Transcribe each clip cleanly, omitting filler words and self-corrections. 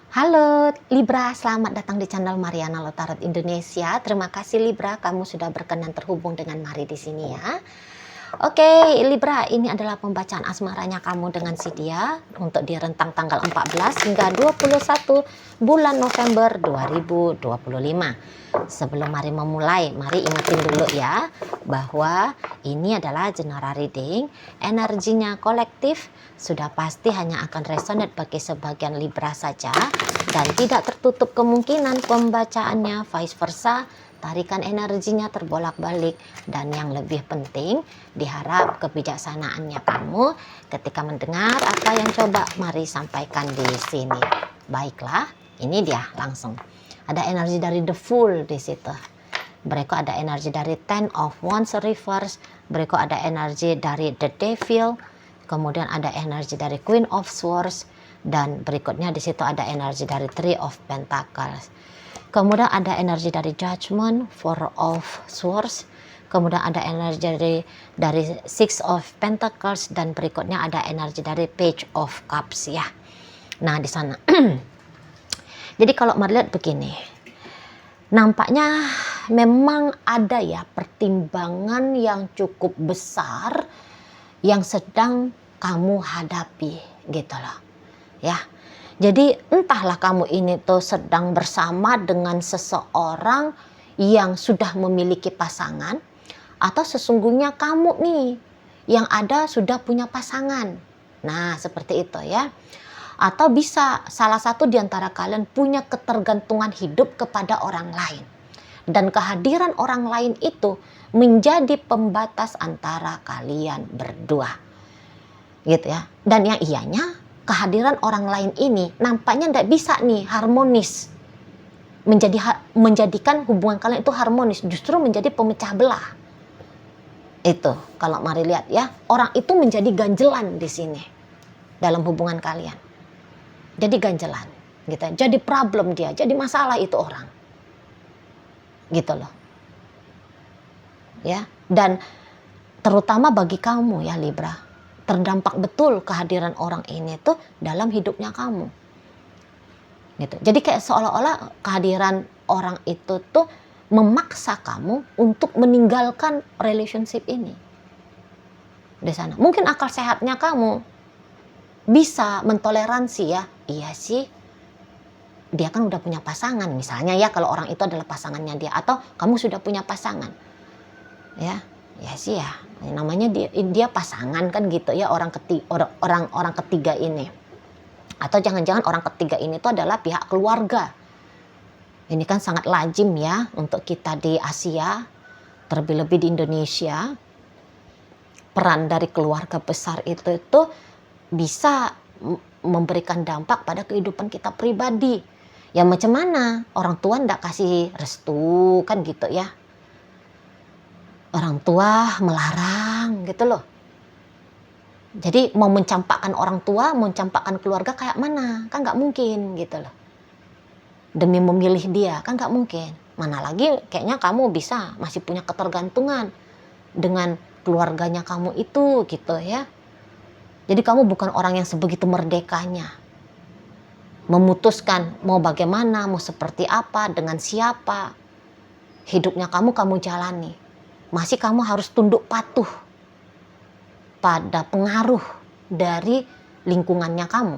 Halo Libra, selamat datang di channel Mariana Lotarot Indonesia. Terima kasih Libra, kamu sudah berkenan terhubung dengan Mari di sini ya. Oke, Libra, ini adalah pembacaan asmaranya kamu dengan si dia untuk di rentang tanggal 14 hingga 21 bulan November 2025. Sebelum mari memulai, mari ingetin dulu ya bahwa ini adalah general reading, energinya kolektif, sudah pasti hanya akan resonate bagi sebagian Libra saja dan tidak tertutup kemungkinan pembacaannya vice versa. Tarikan energinya terbolak-balik dan yang lebih penting diharap kebijaksanaannya kamu ketika mendengar apa yang coba Mari sampaikan di sini. Baiklah, ini dia langsung. Ada energi dari The Fool di situ. Berikut ada energi dari Ten of Wands reverse. Berikut ada energi dari The Devil. Kemudian ada energi dari Queen of Swords dan berikutnya di situ ada energi dari Three of Pentacles. Kemudian ada energi dari Judgment, Four of Swords. Kemudian ada energi dari Six of Pentacles dan berikutnya ada energi dari Page of Cups ya. Nah di sana. Jadi kalau melihat begini, nampaknya memang ada ya pertimbangan yang cukup besar yang sedang kamu hadapi gitu loh ya. Jadi entahlah kamu ini tuh sedang bersama dengan seseorang yang sudah memiliki pasangan atau sesungguhnya kamu nih yang ada sudah punya pasangan. Nah seperti itu ya. Atau bisa salah satu di antara kalian punya ketergantungan hidup kepada orang lain. Dan kehadiran orang lain itu menjadi pembatas antara kalian berdua. Gitu ya. Dan yang ianya kehadiran orang lain ini nampaknya tidak bisa nih harmonis. Menjadikan hubungan kalian itu harmonis. Justru menjadi pemecah belah. Itu kalau mari lihat ya. Orang itu menjadi ganjelan di sini. Dalam hubungan kalian. Jadi ganjelan. Gitu. Jadi problem dia. Jadi masalah itu orang. Gitu loh. Ya. Dan terutama bagi kamu ya Libra. Terdampak betul kehadiran orang ini tuh dalam hidupnya kamu. Gitu. Jadi kayak seolah-olah kehadiran orang itu tuh memaksa kamu untuk meninggalkan relationship ini. Di sana. Mungkin akal sehatnya kamu bisa mentoleransi ya. Iya sih. Dia kan udah punya pasangan misalnya ya, kalau orang itu adalah pasangannya dia atau kamu sudah punya pasangan. Ya. Ya sih ya, namanya dia pasangan kan gitu ya, orang ketiga ini. Atau jangan-jangan orang ketiga ini tuh adalah pihak keluarga. Ini kan sangat lazim ya untuk kita di Asia, terlebih-lebih di Indonesia. Peran dari keluarga besar itu bisa memberikan dampak pada kehidupan kita pribadi. Ya macam mana? Orang tua ndak kasih restu kan gitu ya. Orang tua melarang gitu loh. Jadi mau mencampakkan orang tua, mau mencampakkan keluarga kayak mana? Kan gak mungkin gitu loh. Demi memilih dia, kan gak mungkin. Mana lagi kayaknya kamu bisa masih punya ketergantungan dengan keluarganya kamu itu gitu ya. Jadi kamu bukan orang yang sebegitu merdekanya. Memutuskan mau bagaimana, mau seperti apa, dengan siapa. Hidupnya kamu jalani. Masih kamu harus tunduk patuh pada pengaruh dari lingkungannya kamu.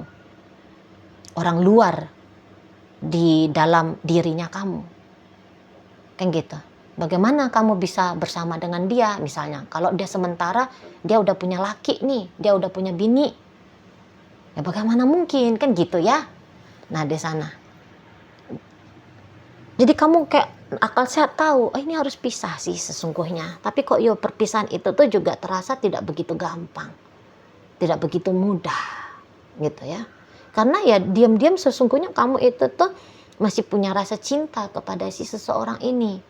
Orang luar di dalam dirinya kamu. Kan gitu. Bagaimana kamu bisa bersama dengan dia misalnya. Kalau dia sementara dia udah punya laki nih. Dia udah punya bini. Ya bagaimana mungkin kan gitu ya. Nah di sana. Jadi kamu kayak akal sehat tahu, ini harus pisah sih sesungguhnya. Tapi kok perpisahan itu tuh juga terasa tidak begitu gampang. Tidak begitu mudah gitu ya. Karena ya diam-diam sesungguhnya kamu itu tuh masih punya rasa cinta kepada si seseorang ini.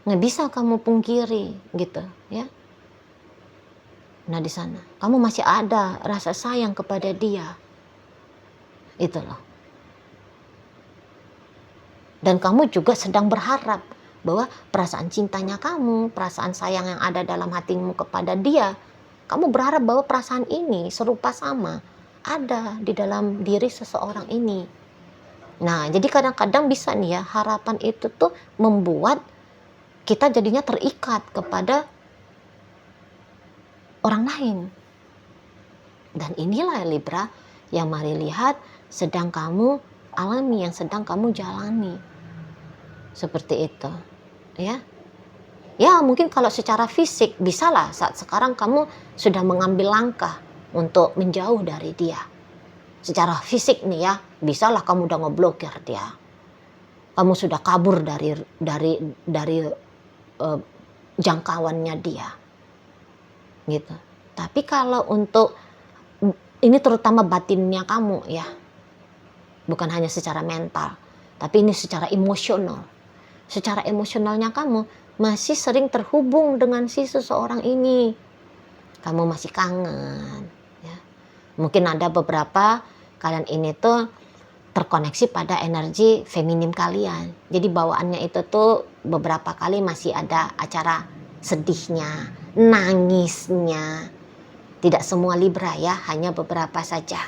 Nggak bisa kamu pungkiri gitu ya. Nah di sana, kamu masih ada rasa sayang kepada dia. Itu loh. Dan kamu juga sedang berharap bahwa perasaan cintanya kamu, perasaan sayang yang ada dalam hatimu kepada dia, kamu berharap bahwa perasaan ini serupa sama ada di dalam diri seseorang ini. Nah, jadi kadang-kadang bisa nih ya, harapan itu tuh membuat kita jadinya terikat kepada orang lain. Dan inilah Libra yang mari lihat sedang kamu alami, yang sedang kamu jalani. Seperti itu, ya. Ya, mungkin kalau secara fisik bisalah saat sekarang kamu sudah mengambil langkah untuk menjauh dari dia. Secara fisik nih ya, bisalah kamu udah ngeblokir dia. Kamu sudah kabur dari jangkauannya dia. Gitu. Tapi kalau untuk ini terutama batinnya kamu ya. Bukan hanya secara mental, tapi ini secara emosional. Secara emosionalnya kamu masih sering terhubung dengan si seseorang ini. Kamu masih kangen. Ya. Mungkin ada beberapa kalian ini tuh terkoneksi pada energi feminim kalian. Jadi bawaannya itu tuh beberapa kali masih ada acara sedihnya, nangisnya. Tidak semua Libra ya, hanya beberapa saja.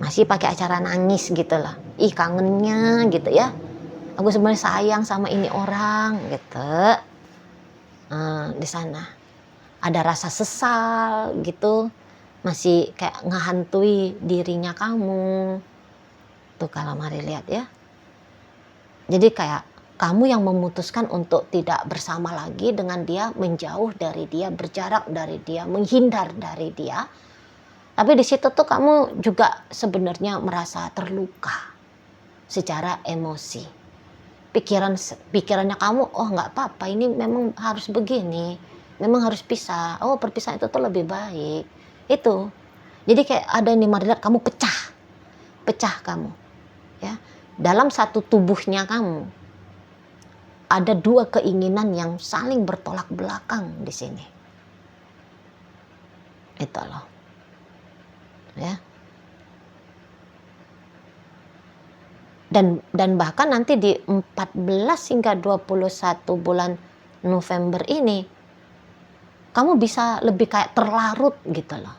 Masih pakai acara nangis gitu loh. Ih kangennya gitu ya. Aku sebenarnya sayang sama ini orang gitu. Di sana ada rasa sesal gitu. Masih kayak ngehantui dirinya kamu. Tuh kalau mari lihat ya. Jadi kayak kamu yang memutuskan untuk tidak bersama lagi dengan dia, menjauh dari dia, berjarak dari dia, menghindar dari dia. Tapi di situ tuh kamu juga sebenarnya merasa terluka secara emosi. Pikirannya kamu, oh nggak apa-apa, ini memang harus begini, memang harus pisah. Oh perpisahan itu tuh lebih baik. Itu. Jadi kayak ada nih marilah kamu pecah kamu, ya. Dalam satu tubuhnya kamu ada dua keinginan yang saling bertolak belakang di sini. Itu loh. Ya. Dan bahkan nanti di 14 hingga 21 bulan November ini kamu bisa lebih kayak terlarut gitu loh.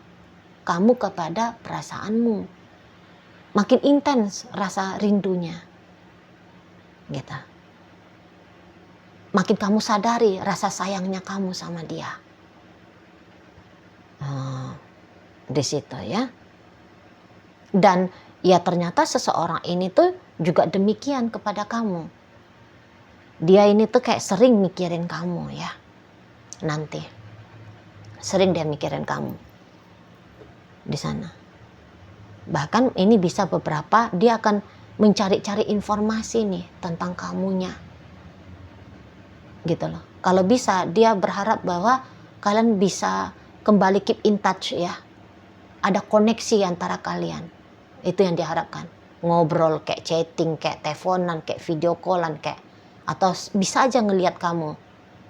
Kamu kepada perasaanmu. Makin intens rasa rindunya. Gitu. Makin kamu sadari rasa sayangnya kamu sama dia. Di situ ya. Dan ya ternyata seseorang ini tuh juga demikian kepada kamu. Dia ini tuh kayak sering mikirin kamu ya. Nanti. Sering dia mikirin kamu. Di sana. Bahkan ini bisa beberapa dia akan mencari-cari informasi nih tentang kamunya. Gitu loh. Kalau bisa dia berharap bahwa kalian bisa kembali keep in touch ya. Ada koneksi antara kalian. Itu yang diharapkan. Ngobrol kayak chatting, kayak teleponan, kayak video callan, kayak atau bisa aja ngelihat kamu.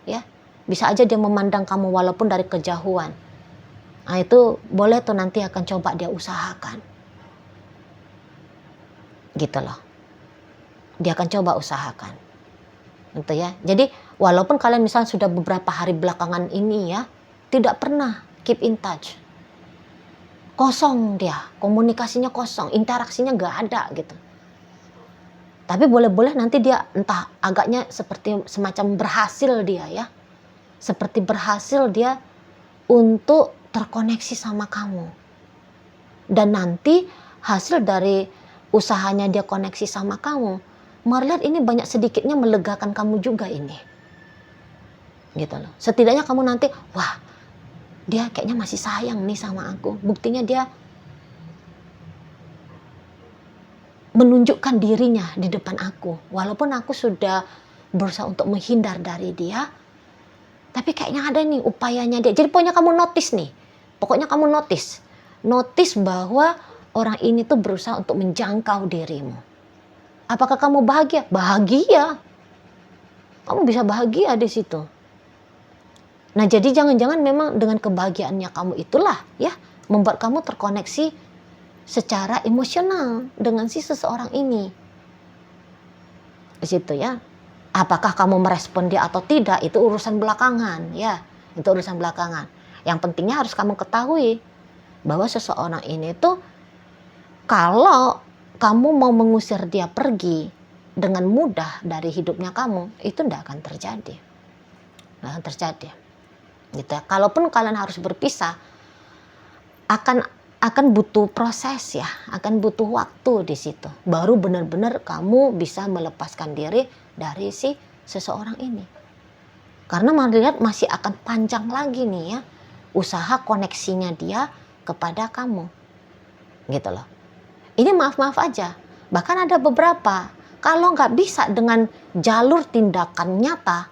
Ya. Bisa aja dia memandang kamu walaupun dari kejauhan. Nah, itu boleh tuh nanti akan coba dia usahakan. Gitu loh. Dia akan coba usahakan. Gitu ya. Jadi walaupun kalian misalnya sudah beberapa hari belakangan ini ya, tidak pernah keep in touch. Kosong dia, komunikasinya kosong, interaksinya nggak ada gitu. Tapi boleh-boleh nanti dia entah agaknya seperti semacam berhasil dia ya. Seperti berhasil dia untuk terkoneksi sama kamu. Dan nanti hasil dari usahanya dia koneksi sama kamu, melihat ini banyak sedikitnya melegakan kamu juga ini. Gitu loh. Setidaknya kamu nanti, wah dia kayaknya masih sayang nih sama aku. Buktinya dia menunjukkan dirinya di depan aku. Walaupun aku sudah berusaha untuk menghindar dari dia, tapi kayaknya ada nih upayanya dia. Jadi pokoknya kamu notice nih. Pokoknya kamu notice. Notice bahwa orang ini tuh berusaha untuk menjangkau dirimu. Apakah kamu bahagia? Bahagia. Kamu bisa bahagia di situ. Nah jadi jangan-jangan memang dengan kebahagiaannya kamu itulah ya membuat kamu terkoneksi secara emosional dengan si seseorang ini. Di situ ya. Apakah kamu merespon dia atau tidak itu urusan belakangan ya. Itu urusan belakangan. Yang pentingnya harus kamu ketahui bahwa seseorang ini tuh kalau kamu mau mengusir dia pergi dengan mudah dari hidupnya kamu, itu tidak akan terjadi. Nggak akan terjadi. Gitu ya. Kalaupun kalian harus berpisah, akan butuh proses ya, akan butuh waktu di situ. Baru benar-benar kamu bisa melepaskan diri dari si seseorang ini. Karena melihat masih akan panjang lagi nih ya, usaha koneksinya dia kepada kamu. Gitu loh. Ini maaf-maaf aja. Bahkan ada beberapa, kalau nggak bisa dengan jalur tindakan nyata,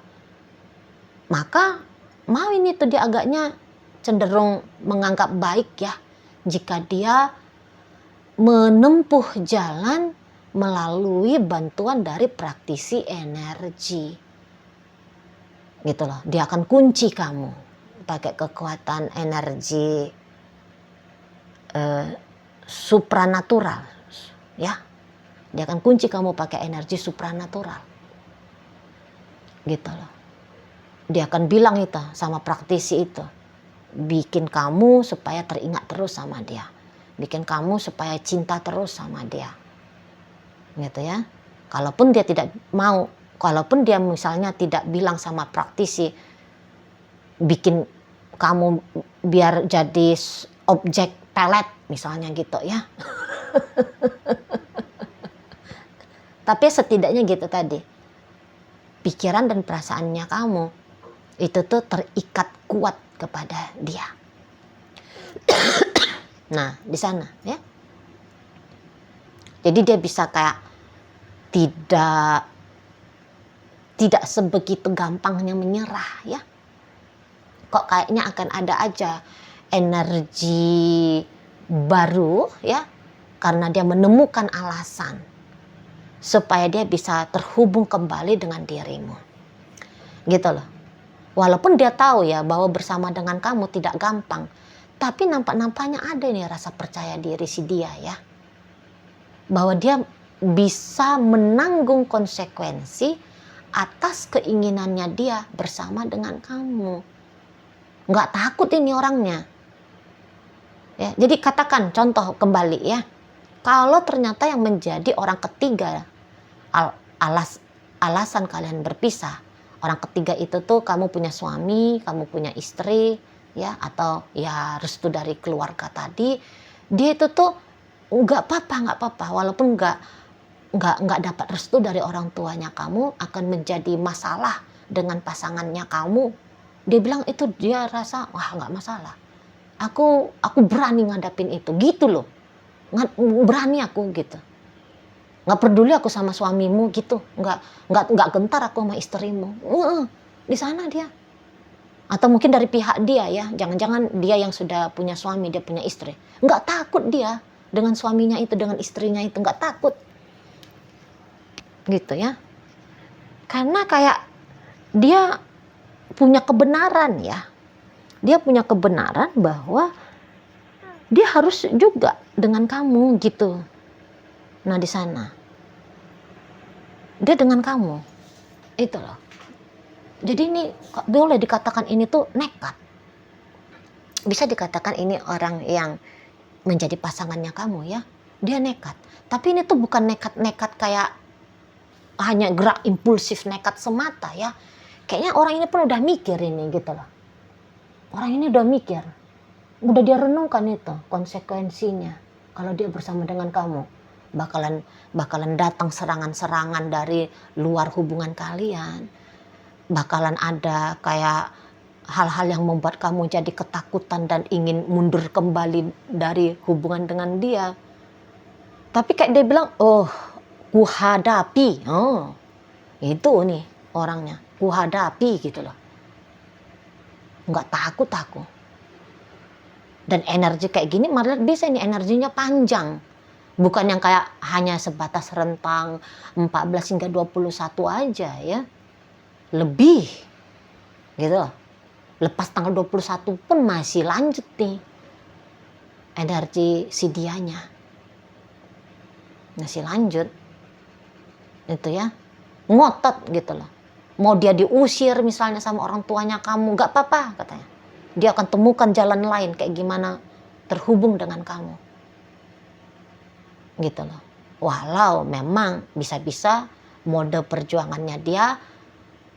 maka mau ini tuh dia agaknya cenderung menganggap baik ya, jika dia menempuh jalan melalui bantuan dari praktisi energi. Gitu loh, dia akan kunci kamu pakai kekuatan energi supranatural ya. Dia akan kunci kamu pakai energi supranatural. Gitu loh. Dia akan bilang itu sama praktisi itu, bikin kamu supaya teringat terus sama dia, bikin kamu supaya cinta terus sama dia. Gitu ya. Kalaupun dia tidak mau, kalaupun dia misalnya tidak bilang sama praktisi bikin kamu biar jadi objek pelet misalnya gitu ya. Tapi setidaknya gitu tadi, pikiran dan perasaannya kamu itu tuh terikat kuat kepada dia. Nah, di sana ya. Jadi dia bisa kayak tidak sebegitu gampangnya menyerah ya. Kok kayaknya akan ada aja energi baru ya, karena dia menemukan alasan supaya dia bisa terhubung kembali dengan dirimu. Gitu loh. Walaupun dia tahu ya bahwa bersama dengan kamu tidak gampang, tapi nampak-nampaknya ada nih rasa percaya diri si dia ya. Bahwa dia bisa menanggung konsekuensi atas keinginannya dia bersama dengan kamu. Nggak takut ini orangnya. Ya, jadi katakan contoh kembali ya. Kalau ternyata yang menjadi orang ketiga alasan kalian berpisah, orang ketiga itu tuh kamu punya suami, kamu punya istri ya, atau ya restu dari keluarga tadi, dia itu tuh nggak apa-apa, walaupun nggak dapat restu dari orang tuanya kamu, akan menjadi masalah dengan pasangannya kamu. Dia bilang itu dia rasa wah nggak masalah, aku berani ngadapin itu gitu loh, berani aku gitu. Nggak peduli aku sama suamimu gitu, nggak gentar aku sama istrimu. Di sana dia. Atau mungkin dari pihak dia ya, jangan-jangan dia yang sudah punya suami, dia punya istri, nggak takut dia dengan suaminya itu, dengan istrinya itu, nggak takut gitu ya. Karena kayak dia punya kebenaran ya, dia punya kebenaran bahwa dia harus juga dengan kamu gitu. Nah di sana dia dengan kamu itu loh. Jadi ini boleh dikatakan ini tuh nekat. Bisa dikatakan ini orang yang menjadi pasangannya kamu ya. Dia nekat. Tapi ini tuh bukan nekat kayak hanya gerak impulsif nekat semata ya. Kayaknya orang ini pun udah mikir ini gitu loh. Orang ini udah mikir. Udah dia renungkan itu konsekuensinya. Kalau dia bersama dengan kamu, bakalan datang serangan-serangan dari luar hubungan kalian. Bakalan ada kayak hal-hal yang membuat kamu jadi ketakutan dan ingin mundur kembali dari hubungan dengan dia. Tapi kayak dia bilang, oh, kuhadapi. Oh, itu nih orangnya, kuhadapi gitu loh. Nggak takut aku. Dan energi kayak gini malah bisa ini energinya panjang. Bukan yang kayak hanya sebatas rentang 14 hingga 21 aja ya. Lebih. Gitu. Lepas tanggal 21 pun masih lanjut nih. Energi si dianya. Masih lanjut. Itu ya. Ngotot gitu loh. Mau dia diusir misalnya sama orang tuanya kamu, gak apa-apa katanya. Dia akan temukan jalan lain kayak gimana terhubung dengan kamu. Gitu loh. Walau memang bisa-bisa mode perjuangannya dia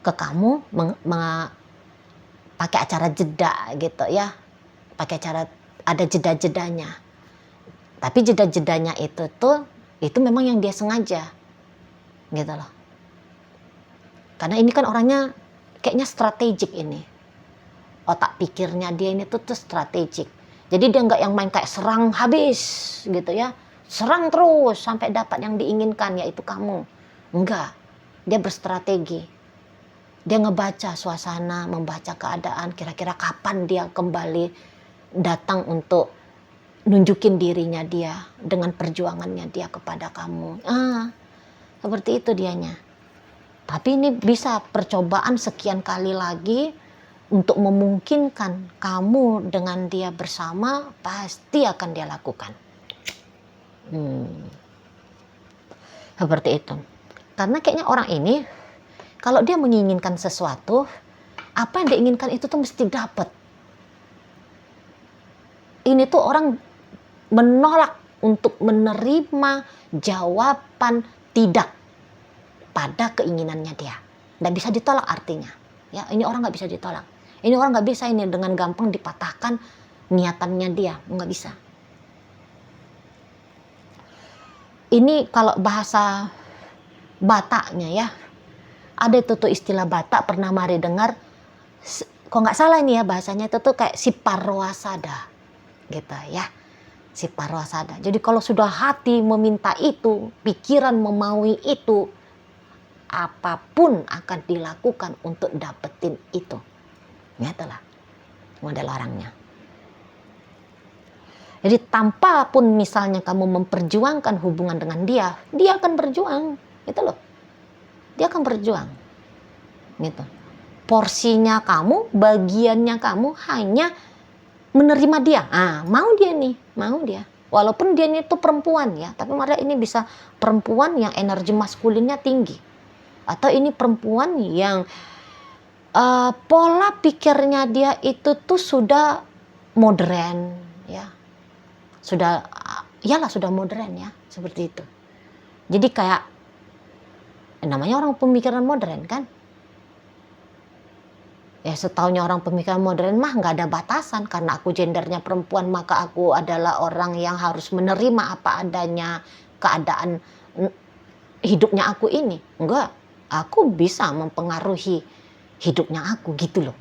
ke kamu pakai acara jeda gitu ya. Pakai cara ada jeda-jedanya. Tapi jeda-jedanya itu memang yang dia sengaja. Gitu loh. Karena ini kan orangnya kayaknya strategik ini. Otak pikirnya dia ini tuh strategik. Jadi dia nggak yang main kayak serang habis gitu ya. Serang terus sampai dapat yang diinginkan, yaitu kamu. Enggak. Dia berstrategi. Dia ngebaca suasana, membaca keadaan, kira-kira kapan dia kembali datang untuk nunjukin dirinya dia dengan perjuangannya dia kepada kamu. Seperti itu dianya. Tapi ini bisa percobaan sekian kali lagi untuk memungkinkan kamu dengan dia bersama, pasti akan dia lakukan. Seperti itu. Karena kayaknya orang ini, kalau dia menginginkan sesuatu, apa yang dia inginkan itu tuh mesti dapat. Ini tuh orang menolak untuk menerima jawaban tidak pada keinginannya dia. Nggak bisa ditolak artinya. Ya, ini orang nggak bisa ditolak. Ini orang nggak bisa ini dengan gampang dipatahkan niatannya dia. Nggak bisa. Ini kalau bahasa Bataknya ya. Ada itu tuh istilah Batak, pernah Mari dengar. Kok nggak salah ini ya bahasanya, itu tuh kayak si parwasada. Gitu ya. Si parwasada. Jadi kalau sudah hati meminta itu, pikiran memaui itu, apapun akan dilakukan untuk dapetin itu. Itulah model orangnya. Jadi tanpa pun misalnya kamu memperjuangkan hubungan dengan dia akan berjuang. Gitu loh. Dia akan berjuang. Gitu. Porsinya kamu, bagiannya kamu hanya menerima dia. Mau dia nih, mau dia. Walaupun dia ini tuh perempuan ya, tapi malah ini bisa perempuan yang energi maskulinnya tinggi. Atau ini perempuan yang pola pikirnya dia itu tuh sudah modern ya. Sudah modern ya, seperti itu. Jadi kayak namanya orang pemikiran modern kan. Ya setaunya orang pemikiran modern mah nggak ada batasan. Karena aku gendernya perempuan, maka aku adalah orang yang harus menerima apa adanya keadaan hidupnya aku ini. Enggak, aku bisa mempengaruhi hidupnya aku gitu loh.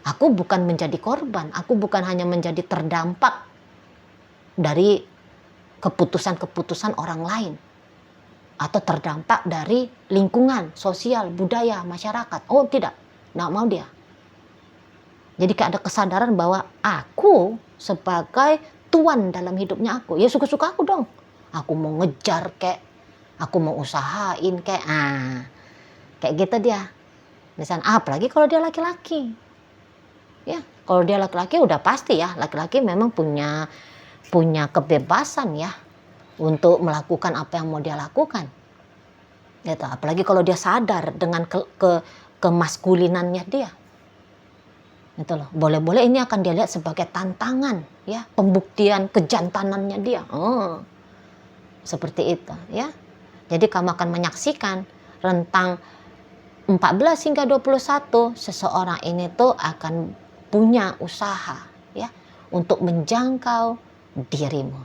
Aku bukan menjadi korban, aku bukan hanya menjadi terdampak dari keputusan-keputusan orang lain. Atau terdampak dari lingkungan, sosial, budaya, masyarakat. Oh tidak, nggak mau dia. Jadi kayak ada kesadaran bahwa aku sebagai tuan dalam hidupnya aku. Ya suka-suka aku dong. Aku mau ngejar kayak, aku mau usahain kayak, kayak gitu dia. Misalnya, apalagi kalau dia laki-laki. Ya, kalau dia laki-laki udah pasti ya, laki-laki memang punya kebebasan ya untuk melakukan apa yang mau dia lakukan. Gitu. Apalagi kalau dia sadar dengan kemaskulinannya dia. Gitu loh. Boleh-boleh ini akan dia lihat sebagai tantangan ya, pembuktian kejantanannya dia. Seperti itu ya. Jadi kamu akan menyaksikan rentang 14 hingga 21 seseorang ini tuh akan punya usaha ya untuk menjangkau dirimu.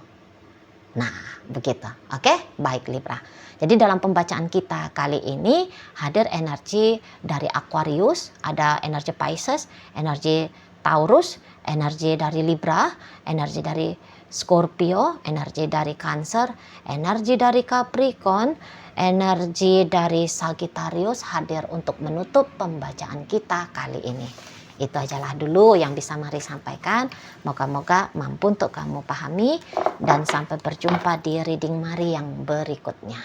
Nah, begitu. Oke, baik Libra. Jadi dalam pembacaan kita kali ini hadir energi dari Aquarius, ada energi Pisces, energi Taurus, energi dari Libra, energi dari Scorpio, energi dari Cancer, energi dari Capricorn, energi dari Sagittarius hadir untuk menutup pembacaan kita kali ini. Itu ajalah dulu yang bisa Mari sampaikan. Moga-moga mampu untuk kamu pahami. Dan sampai berjumpa di reading Mari yang berikutnya.